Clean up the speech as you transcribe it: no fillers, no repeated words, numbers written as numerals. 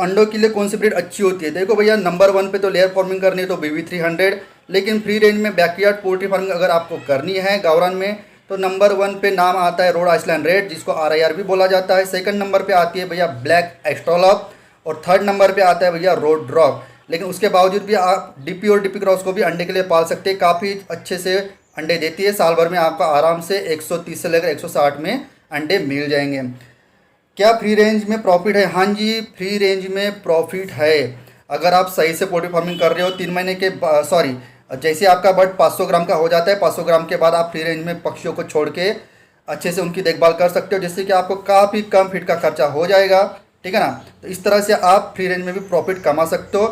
अंडों के लिए कौन सी ब्रीड अच्छी होती है? देखो भैया, नंबर 1 पे तो लेयर फार्मिंग करनी है तो BB300, लेकिन फ्री रेंज में बैकयार्ड पोल्ट्री फार्मिंग अगर आपको करनी है गावरान में, तो नंबर 1 पे नाम आता है रोड आइसलैंड रेड, जिसको RIR भी बोला जाता है। सेकंड नंबर पे आती है भैया ब्लैक एस्ट्रोलॉप, और थर्ड नंबर पे आता है भैया रोड ड्रॉग। लेकिन उसके बावजूद भी आप DP और DP क्रॉस को भी अंडे के लिए पाल सकते हैं, काफ़ी अच्छे से अंडे देती है। साल भर में आपको आराम से 130 से लेकर 160 में अंडे मिल जाएंगे। क्या फ्री रेंज में प्रॉफिट है? हाँ जी, फ्री रेंज में प्रॉफिट है। अगर आप सही से पोल्ट्री फार्मिंग कर रहे हो, 3 महीने के सॉरी, जैसे आपका बर्ड 500 ग्राम का हो जाता है, 500 ग्राम के बाद आप फ्री रेंज में पक्षियों को छोड़ के अच्छे से उनकी देखभाल कर सकते हो, जिससे कि आपको काफ़ी कम फीड का खर्चा हो जाएगा। ठीक है ना? तो इस तरह से आप फ्री रेंज में भी प्रॉफिट कमा सकते हो।